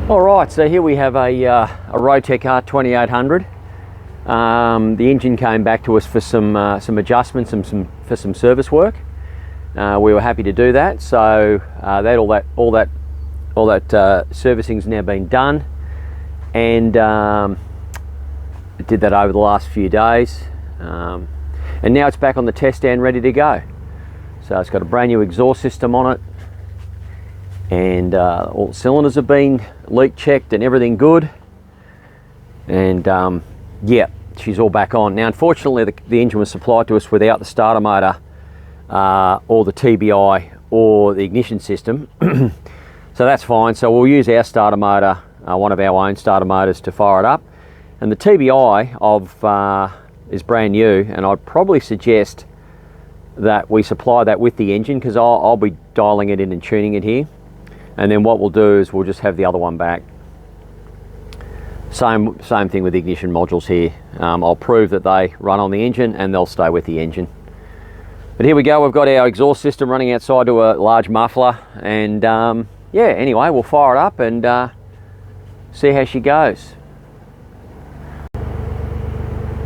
Alright, so here we have a Rotec R2800. The engine came back to us for some adjustments and for some service work. We were happy to do that, so all that servicing's now been done, and did that over the last few days, and now it's back on the test stand ready to go. So it's got a brand new exhaust system on it, and all the cylinders have been leak checked and everything good, and yeah, she's all back on. Now unfortunately the engine was supplied to us without the starter motor or the TBI or the ignition system. So that's fine, so we'll use our starter motor, one of our own starter motors, to fire it up. And the TBI is brand new, and I'd probably suggest that we supply that with the engine, because I'll be dialing it in and tuning it here. And then what we'll do is we'll just have the other one back. Same thing with the ignition modules here. I'll prove that they run on the engine and they'll stay with the engine. But here we go, we've got our exhaust system running outside to a large muffler, and yeah, anyway, we'll fire it up and see how she goes.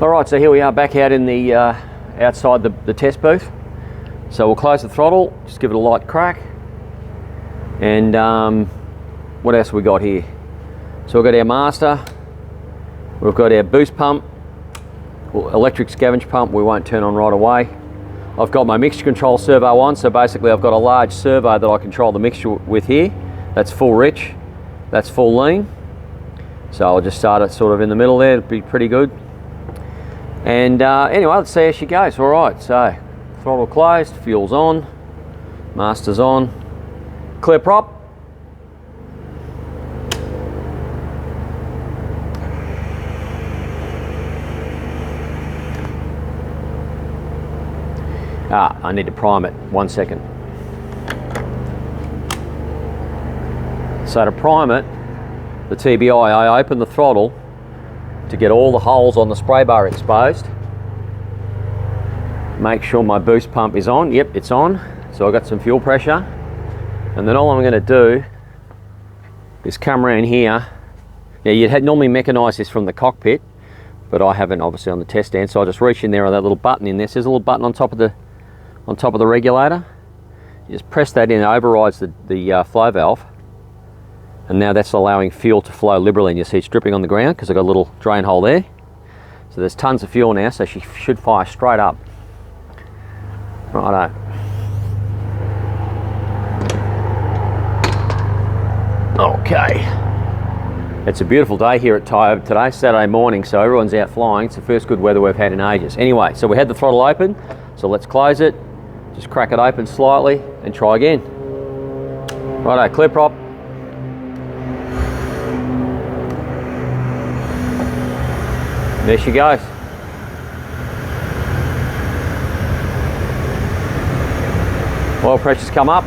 Alright, so here we are back out in the outside the test booth. So we'll close the throttle, just give it a light crack. And what else have we got here? So we've got our master, we've got our boost pump, electric scavenge pump we won't turn on right away. I've got my mixture control servo on, so basically I've got a large servo that I control the mixture with here. That's full rich, that's full lean. So I'll just start it sort of in the middle there, it'll be pretty good. And anyway, let's see how she goes. Alright, so throttle closed, fuel's on, master's on. Clear prop. I need to prime it, 1 second. So to prime it, the TBI, I open the throttle to get all the holes on the spray bar exposed. Make sure my boost pump is on. Yep, it's on. So I've got some fuel pressure. And then all I'm going to do is come around here. Now you'd normally mechanise this from the cockpit, but I haven't, obviously, on the test stand. So I'll just reach in there on that little button in there. So there's a little button on top of the regulator. You just press that in, it overrides the flow valve, and now that's allowing fuel to flow liberally. And you see it's dripping on the ground because I've got a little drain hole there. So there's tons of fuel now, so she should fire straight up. Righto. Okay, it's a beautiful day here at Tyob today, Saturday morning, so everyone's out flying. It's the first good weather we've had in ages. Anyway, so we had the throttle open, so let's close it, just crack it open slightly and try again. Righto, clear prop. There she goes. Oil pressure's come up.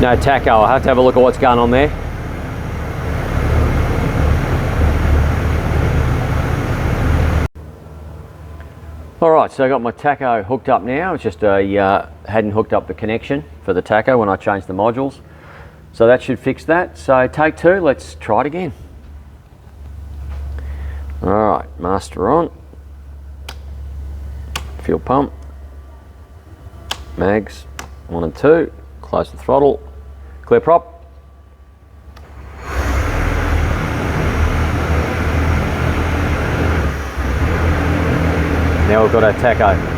No tacho, I'll have to have a look at what's going on there. Alright, so I got my tacho hooked up now. It's just hadn't hooked up the connection for the tacho when I changed the modules. So that should fix that. So take two, let's try it again. Alright, master on. Fuel pump. Mags 1 and 2. Close the throttle. Clear prop. Now we've got our tacho.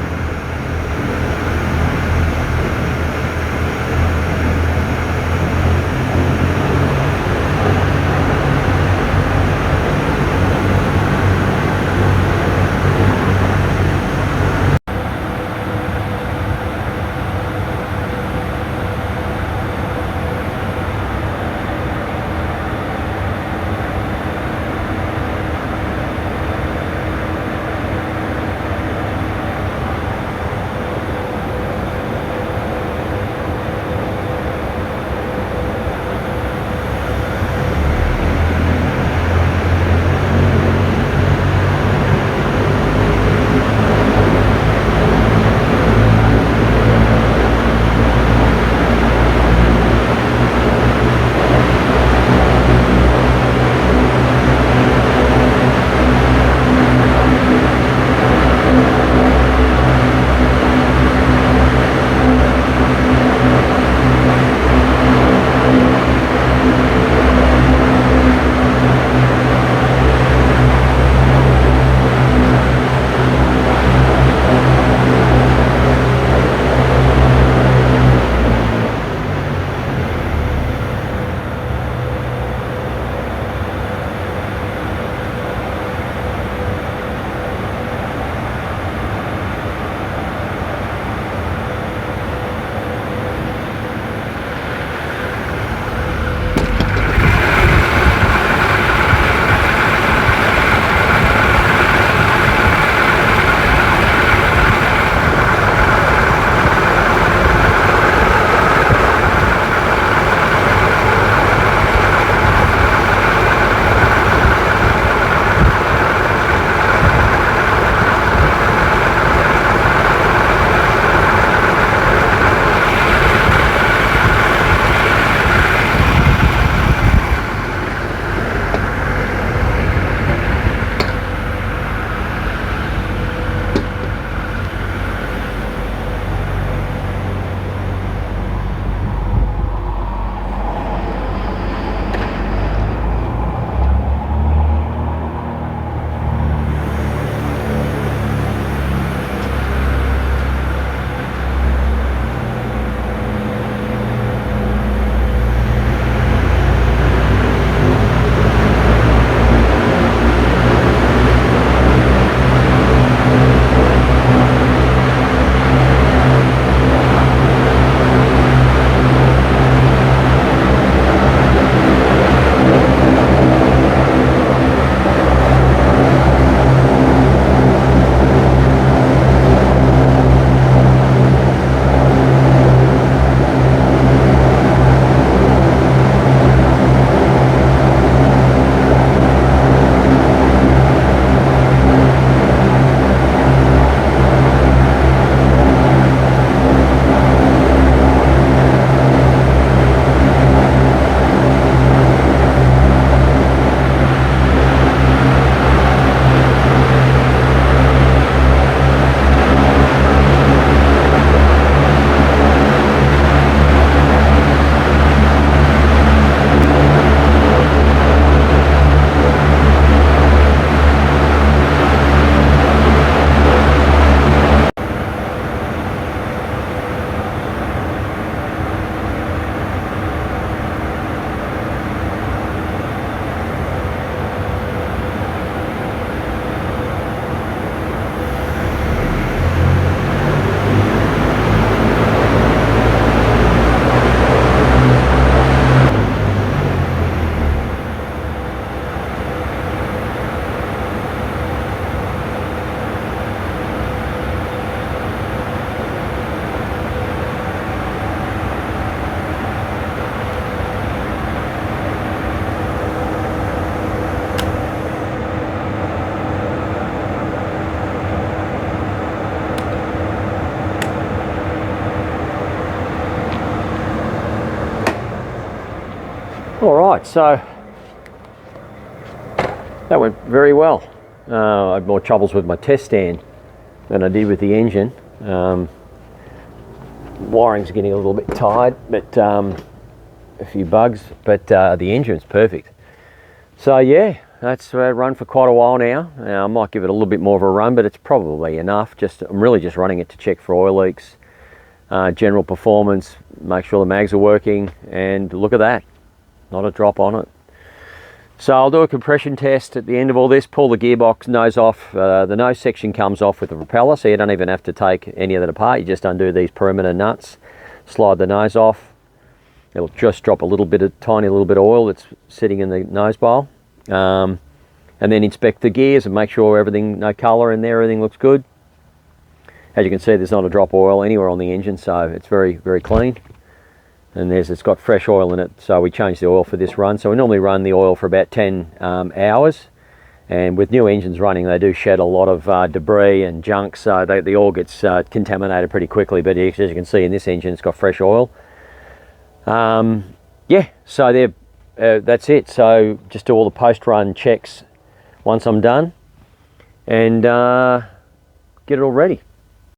All right, so that went very well. I had more troubles with my test stand than I did with the engine. Wiring's getting a little bit tired, but a few bugs, but the engine's perfect. So yeah, that's run for quite a while now. I might give it a little bit more of a run, but it's probably enough. I'm really just running it to check for oil leaks, general performance, make sure the mags are working, and look at that, not a drop on it. So I'll do a compression test at the end of all this, pull the gearbox nose off. The nose section comes off with the propeller, so you don't even have to take any of that apart. You just undo these perimeter nuts, slide the nose off. It'll just drop a tiny little bit of oil that's sitting in the nose bowl. And then inspect the gears and make sure no colour in there, everything looks good. As you can see, there's not a drop of oil anywhere on the engine, so it's very, very clean. And it's got fresh oil in it, so we changed the oil for this run. So we normally run the oil for about 10 hours. And with new engines running, they do shed a lot of debris and junk, so the oil gets contaminated pretty quickly. But as you can see in this engine, it's got fresh oil. Yeah, so that's it. So just do all the post-run checks once I'm done, and get it all ready.